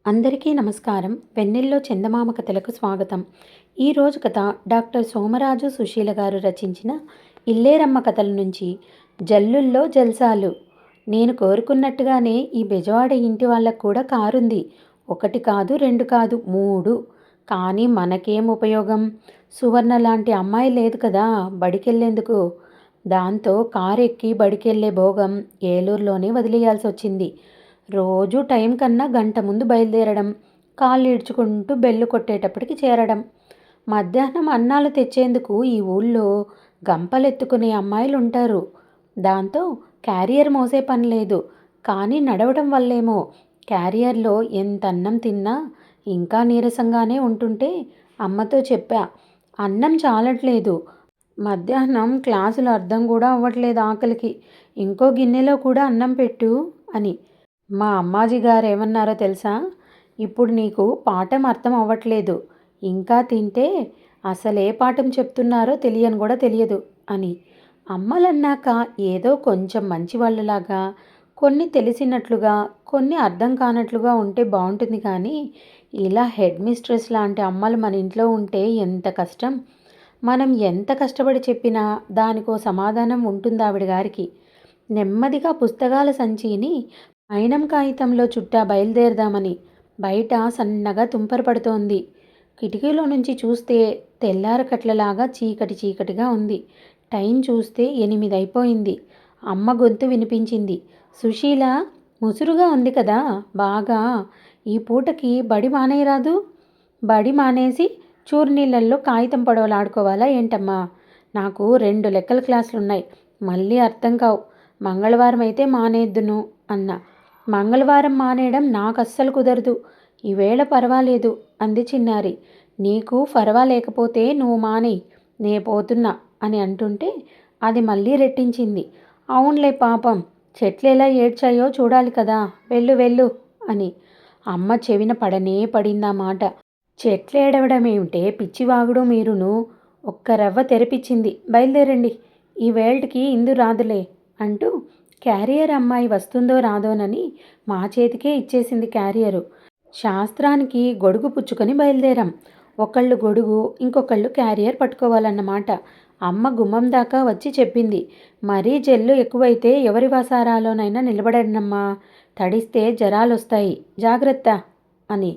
అందరికీ నమస్కారం. వెన్నెల్లో చందమామ కథలకు స్వాగతం. ఈరోజు కథ డాక్టర్ సోమరాజు సుశీల గారు రచించిన ఇల్లేరమ్మ కథల నుంచి జల్లుల్లో జల్సాలు. నేను కోరుకున్నట్టుగానే ఈ బెజవాడ ఇంటి వాళ్ళకు కూడా కారుంది. ఒకటి కాదు, రెండు కాదు, మూడు. కానీ మనకేం ఉపయోగం? సువర్ణ లాంటి అమ్మాయి లేదు కదా బడికెళ్ళేందుకు. దాంతో కారు ఎక్కి బడికెళ్ళే భోగం ఏలూరులోనే వదిలేయాల్సి వచ్చింది. రోజు టైం కన్నా గంట ముందు బయలుదేరడం, కాళ్ళు ఈడ్చుకుంటూ బెల్లు కొట్టేటప్పటికి చేరడం. మధ్యాహ్నం అన్నాలు తెచ్చేందుకు ఈ ఊళ్ళో గంపలెత్తుకునే అమ్మాయిలు ఉంటారు. దాంతో క్యారియర్ మోసే పని లేదు. కానీ నడవడం వల్లేమో క్యారియర్లో ఎంత అన్నం తిన్నా ఇంకా నీరసంగానే ఉంటుంటే అమ్మతో చెప్పా, అన్నం చాలట్లేదు, మధ్యాహ్నం క్లాసులు అర్థం కూడా అవ్వట్లేదు ఆకలికి, ఇంకో గిన్నెలో కూడా అన్నం పెట్టు అని. మా అమ్మాజీ గారు ఏమన్నారో తెలుసా? ఇప్పుడు నీకు పాఠం అర్థం అవ్వట్లేదు, ఇంకా తింటే అసలే పాఠం చెప్తున్నారో తెలియని కూడా తెలియదు అని. అమ్మలన్నాక ఏదో కొంచెం మంచి వాళ్ళలాగా, కొన్ని తెలిసినట్లుగా, కొన్ని అర్థం కానట్లుగా ఉంటే బాగుంటుంది. కానీ ఇలా హెడ్ మిస్ట్రెస్ లాంటి అమ్మలు మన ఇంట్లో ఉంటే ఎంత కష్టం. మనం ఎంత కష్టపడి చెప్పినా దానికో సమాధానం ఉంటుంది ఆవిడ గారికి. నెమ్మదిగా పుస్తకాల సంచిని మైనం కాగితంలో చుట్టా బయలుదేరదామని. బయట సన్నగా తుంపర పడుతోంది. కిటికీలో నుంచి చూస్తే తెల్లారకట్లలాగా చీకటి చీకటిగా ఉంది. టైం చూస్తే 8 అయిపోయింది. అమ్మ గొంతు వినిపించింది. సుశీల, ముసురుగా ఉంది కదా బాగా, ఈ పూటకి బడి మానేయరాదు? బడి మానేసి చూరునీళ్ళల్లో కాగితం పడవలు ఆడుకోవాలా ఏంటమ్మా? నాకు 2 లెక్కల క్లాసులున్నాయి, మళ్ళీ అర్థం కావు. మంగళవారం అయితే మానేద్దును అన్నా. మంగళవారం మానేయడం నాకు అస్సలు కుదరదు. ఈవేళ పర్వాలేదు అంది చిన్నారి. నీకు పర్వాలేకపోతే నువ్వు మానేయ్, నే పోతున్నా అని అంటుంటే అది మళ్ళీ రెట్టించింది. అవునులే పాపం, చెట్లు ఎలా ఏడ్చాయో చూడాలి కదా, వెళ్ళు వెళ్ళు అని. అమ్మ చెవిన పడనే పడిందా మాట. చెట్లు ఏడవడమేమిటే పిచ్చివాగుడు మీరును. ఒక్క రవ్వ తెరిపించింది. బయలుదేరండి, ఈ వేల్టికి ఇందు రాదులే అంటూ క్యారియర్ అమ్మాయి వస్తుందో రాదోనని మా చేతికే ఇచ్చేసింది క్యారియరు. శాస్త్రానికి గొడుగు పుచ్చుకొని బయలుదేరాం. ఒకళ్ళు గొడుగు, ఇంకొకళ్ళు క్యారియర్ పట్టుకోవాలన్నమాట. అమ్మ గుమ్మం దాకా వచ్చి చెప్పింది, మరీ జల్లు ఎక్కువైతే ఎవరి వసారాలోనైనా నిలబడనమ్మా, తడిస్తే జ్వరాలొస్తాయి, జాగ్రత్త అని.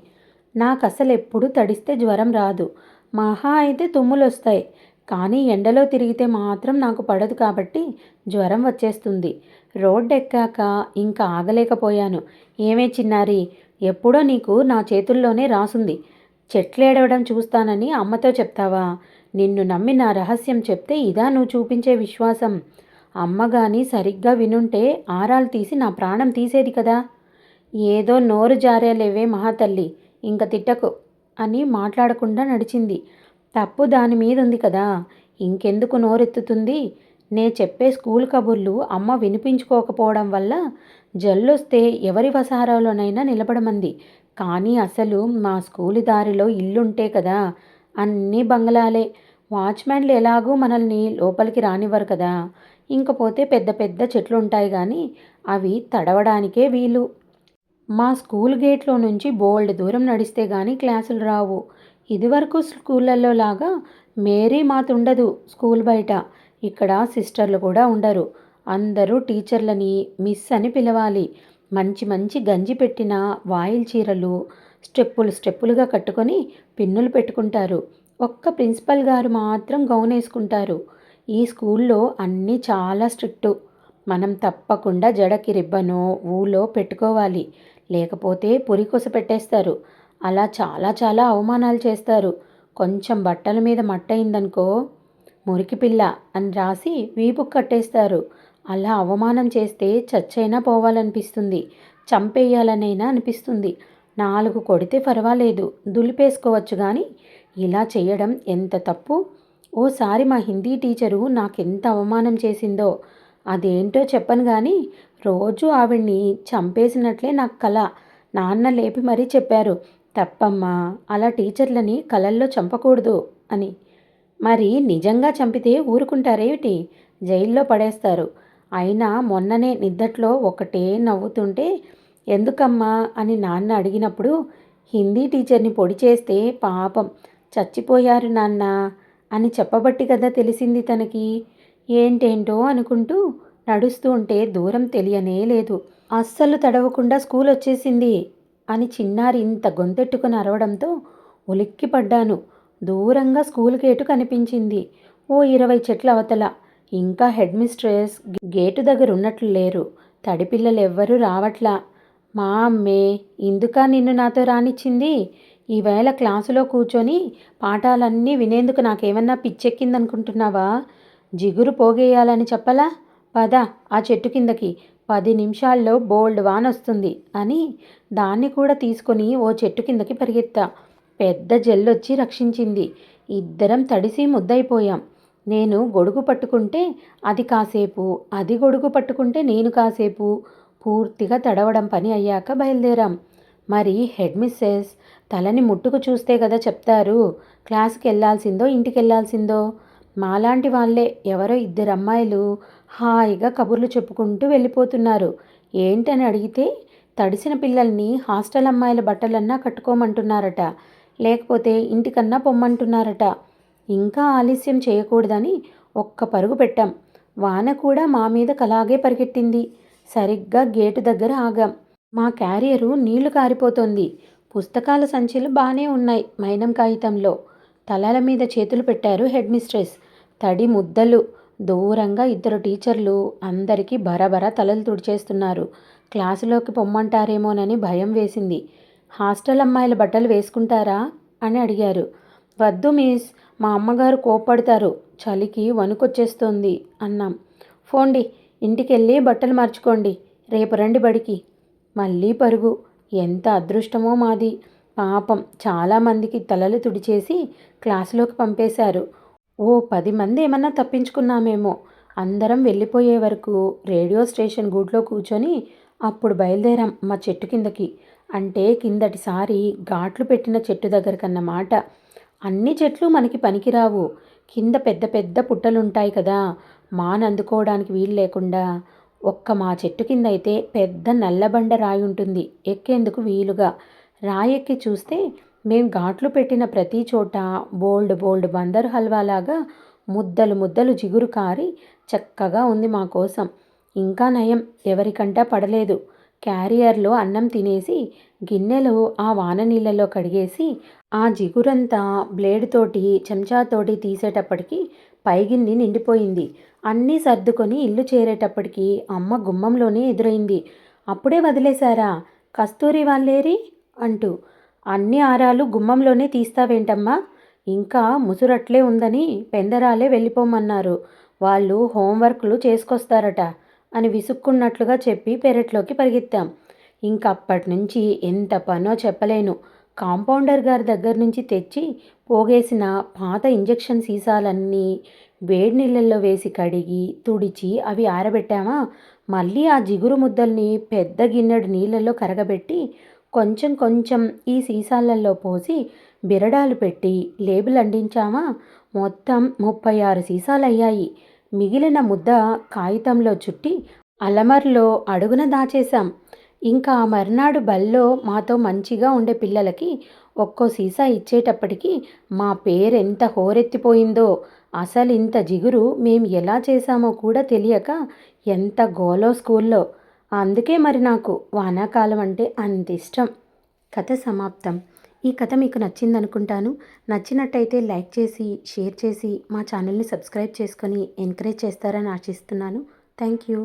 నాకసలు ఎప్పుడు తడిస్తే జ్వరం రాదు, మహా అయితే తుమ్ములొస్తాయి. కానీ ఎండలో తిరిగితే మాత్రం నాకు పడదు కాబట్టి జ్వరం వచ్చేస్తుంది. రోడ్డెక్కాక ఇంకా ఆగలేకపోయాను. ఏమే చిన్నారి, ఎప్పుడో నీకు నా చేతుల్లోనే రాసుంది. చెట్లేడవడం చూస్తానని అమ్మతో చెప్తావా? నిన్ను నమ్మి నా రహస్యం చెప్తే ఇదా నువ్వు చూపించే విశ్వాసం? అమ్మగాని సరిగ్గా వినుంటే ఆరాలు తీసి నా ప్రాణం తీసేది కదా. ఏదో నోరు జారేలేవే మహాతల్లి, ఇంక తిట్టకు అని మాట్లాడకుండా నడిచింది. తప్పు దాని మీద ఉంది కదా, ఇంకెందుకు నోరెత్తుతుంది? నే చెప్పే స్కూల్ కబుర్లు అమ్మ వినిపించుకోకపోవడం వల్ల జల్లొస్తే ఎవరి వసారాలోనైనా నిలబడమంది. కానీ అసలు మా స్కూలు దారిలో ఇల్లుంటే కదా, అన్నీ బంగ్లాలే. వాచ్మెన్లు ఎలాగూ మనల్ని లోపలికి రానివ్వరు కదా. ఇంకపోతే పెద్ద పెద్ద చెట్లుంటాయి కానీ అవి తడవడానికే వీలు. మా స్కూల్ గేట్లో నుంచి బోల్డ్ దూరం నడిస్తే గానీ క్లాసులు రావు. ఇదివరకు స్కూళ్ళల్లో లాగా మేరీ మాత్ ఉండదు స్కూల్ బయట. ఇక్కడ సిస్టర్లు కూడా ఉండరు. అందరూ టీచర్లని మిస్ అని పిలవాలి. మంచి మంచి గంజి పెట్టిన వాయిల్ చీరలు స్టెప్పులు స్టెప్పులుగా కట్టుకొని పిన్నులు పెట్టుకుంటారు. ఒక్క ప్రిన్సిపల్ గారు మాత్రం గౌన్ వేసుకుంటారు. ఈ స్కూల్లో అన్నీ చాలా స్ట్రిక్టు. మనం తప్పకుండా జడకి రిబ్బనో ఊలో పెట్టుకోవాలి, లేకపోతే పురికొస పెట్టేస్తారు. అలా చాలా చాలా అవమానాలు చేస్తారు. కొంచెం బట్టల మీద మట్టయిందనుకో, మురికి పిల్ల అని రాసి వీపుకు కట్టేస్తారు. అలా అవమానం చేస్తే చచ్చైనా పోవాలనిపిస్తుంది, చంపేయాలనైనా అనిపిస్తుంది. 4 కొడితే పర్వాలేదు, దులిపేసుకోవచ్చు. కానీ ఇలా చేయడం ఎంత తప్పు. ఓసారి మా హిందీ టీచరు నాకెంత అవమానం చేసిందో అదేంటో చెప్పను కానీ, రోజు ఆవిడ్ని చంపేసినట్లే నాకు కల. నాన్న లేపి మరీ చెప్పారు, తప్పమ్మా, అలా టీచర్లని కలల్లో చంపకూడదు అని. మరి నిజంగా చంపితే ఊరుకుంటారేమిటి? జైల్లో పడేస్తారు. అయినా మొన్ననే నిద్దట్లో ఒకటే నవ్వుతుంటే ఎందుకమ్మా అని నాన్న అడిగినప్పుడు, హిందీ టీచర్ని పొడి చేస్తే పాపం చచ్చిపోయారు నాన్న అని చెప్పబట్టి కదా తెలిసింది తనకి. ఏంటేంటో అనుకుంటూ నడుస్తూ ఉంటే దూరం తెలియనే లేదు. అస్సలు తడవకుండా స్కూల్ వచ్చేసింది అని చిన్నారి ఇంత గొంతెట్టుకుని అరవడంతో ఉలిక్కిపడ్డాను. దూరంగా స్కూల్ గేటు కనిపించింది. ఓ 20 చెట్ల అవతల. ఇంకా హెడ్ మిస్ట్రెస్ గేటు దగ్గర ఉన్నట్లు లేరు. తడిపిల్లలు ఎవ్వరూ రావట్లా. మా అమ్మే ఇందుకా నిన్ను నాతో రానిచ్చింది? ఈవేళ క్లాసులో కూర్చొని పాఠాలన్నీ వినేందుకు నాకేమన్నా పిచ్చెక్కిందనుకుంటున్నావా? జిగురు పోగేయాలని చెప్పలా? పద ఆ చెట్టు కిందకి, 10 నిమిషాల్లో బోల్డ్ వానొస్తుంది అని దాన్ని కూడా తీసుకొని ఓ చెట్టు కిందకి పరిగెత్తా. పెద్ద జల్లొచ్చి రక్షించింది. ఇద్దరం తడిసి ముద్దయిపోయాం. నేను గొడుగు పట్టుకుంటే అది కాసేపు, అది గొడుగు పట్టుకుంటే నేను కాసేపు, పూర్తిగా తడవడం పని అయ్యాక బయలుదేరాం. మరి హెడ్ మిస్సెస్ తలని ముట్టుకు చూస్తే కదా చెప్తారు క్లాస్కి వెళ్ళాల్సిందో ఇంటికి వెళ్ళాల్సిందో. మాలాంటి వాళ్ళే ఎవరో 2 అమ్మాయిలు హాయిగా కబుర్లు చెప్పుకుంటూ వెళ్ళిపోతున్నారు. ఏంటని అడిగితే తడిసిన పిల్లల్ని హాస్టల్ అమ్మాయిల బట్టలన్నా కట్టుకోమంటున్నారట, లేకపోతే ఇంటికన్నా పొమ్మంటున్నారట. ఇంకా ఆలస్యం చేయకూడదని ఒక్క పరుగు పెట్టాం. వాన కూడా మా మీదకు అలాగే పరిగెట్టింది. సరిగ్గా గేటు దగ్గర ఆగాం. మా క్యారియరు నీళ్లు కారిపోతోంది. పుస్తకాల సంచులు బాగానే ఉన్నాయి మైనం కాగితంలో. తలల మీద చేతులు పెట్టారు హెడ్ మిస్ట్రెస్. తడి ముద్దలు. దూరంగా 2 టీచర్లు అందరికీ బరబర తలలు తుడిచేస్తున్నారు. క్లాసులోకి పొమ్మంటారేమోనని భయం వేసింది. హాస్టల్ అమ్మాయిల బట్టలు వేసుకుంటారా అని అడిగారు. వద్దు మిస్, మా అమ్మగారు కోప్పడతారు, చలికి వణుకొచ్చేస్తోంది అన్నాం. ఫోండి, ఇంటికెళ్ళి బట్టలు మార్చుకోండి, రేపు రండి బడికి. మళ్ళీ పరుగు. ఎంత అదృష్టమో మాది. పాపం చాలామందికి తలలు తుడిచేసి క్లాసులోకి పంపేశారు. ఓ 10 మంది ఏమన్నా తప్పించుకున్నామేమో. అందరం వెళ్ళిపోయే వరకు రేడియో స్టేషన్ గూట్లో కూర్చొని అప్పుడు బయలుదేరాం మా చెట్టు కిందకి. అంటే కిందటిసారి ఘాట్లు పెట్టిన చెట్టు దగ్గరకన్నమాట. అన్ని చెట్లు మనకి పనికిరావు. కింద పెద్ద పెద్ద పుట్టలుంటాయి కదా, మానందుకోవడానికి వీలు లేకుండా. ఒక్క మా చెట్టు కింద అయితే పెద్ద నల్లబండ రాయి ఉంటుంది ఎక్కేందుకు వీలుగా. రాయెక్కి చూస్తే మేం ఘాట్లు పెట్టిన ప్రతి చోట బోల్డ్ బోల్డ్ బందరు హల్వాలాగా ముద్దలు ముద్దలు జిగురు కారి చక్కగా ఉంది మా కోసం. ఇంకా నయం, ఎవరికంటా పడలేదు. క్యారియర్లో అన్నం తినేసి గిన్నెలు ఆ వాన నీళ్ళలో కడిగేసి ఆ జిగురంతా బ్లేడుతోటి చెంచాతోటి తీసేటప్పటికి పైగిన్ని నిండిపోయింది. అన్నీ సర్దుకొని ఇల్లు చేరేటప్పటికి అమ్మ గుమ్మంలోనే ఎదురైంది. అప్పుడే వదిలేశారా? కస్తూరి వాళ్ళేరి అంటూ. అన్ని ఆరాలు గుమ్మంలోనే తీస్తావేంటమ్మా? ఇంకా ముసురట్లే ఉందని పెందరాలే వెళ్ళిపోమన్నారు. వాళ్ళు హోంవర్క్లు చేసుకొస్తారట అని విసుక్కున్నట్లుగా చెప్పి పెరట్లోకి పరిగెత్తాం. ఇంకప్పటినుంచి ఎంత పనో చెప్పలేను. కాంపౌండర్ గారి దగ్గర నుంచి తెచ్చి పోగేసిన పాత ఇంజెక్షన్ సీసాలన్నీ వేడి నీళ్ళల్లో వేసి కడిగి తుడిచి అవి ఆరబెట్టామా. మళ్ళీ ఆ జిగురు ముద్దల్ని పెద్ద గిన్నెడు నీళ్ళల్లో కరగబెట్టి కొంచెం కొంచెం ఈ సీసాలలో పోసి బిరడాలు పెట్టి లేబుల్ అంటించామా. మొత్తం 36 సీసాలయ్యాయి. మిగిలిన ముద్ద కాగితంలో చుట్టి అలమర్లో అడుగున దాచేశాం. ఇంకా ఆ మర్నాడు బల్లో మాతో మంచిగా ఉండే పిల్లలకి ఒక్కో సీసా ఇచ్చేటప్పటికి మా పేరెంత హోరెత్తిపోయిందో. అసలింత జిగురు మేం ఎలా చేశామో కూడా తెలియక ఎంత గోలో స్కూల్లో. అందుకే మరి నాకు వానాకాలం అంటే అంత ఇష్టం. కథ సమాప్తం. ఈ కథ మీకు నచ్చిందనుకుంటాను. నచ్చినట్టయితే లైక్ చేసి షేర్ చేసి మా ఛానల్ని సబ్స్క్రైబ్ చేసుకొని ఎంకరేజ్ చేస్తారని ఆశిస్తున్నాను. Thank you.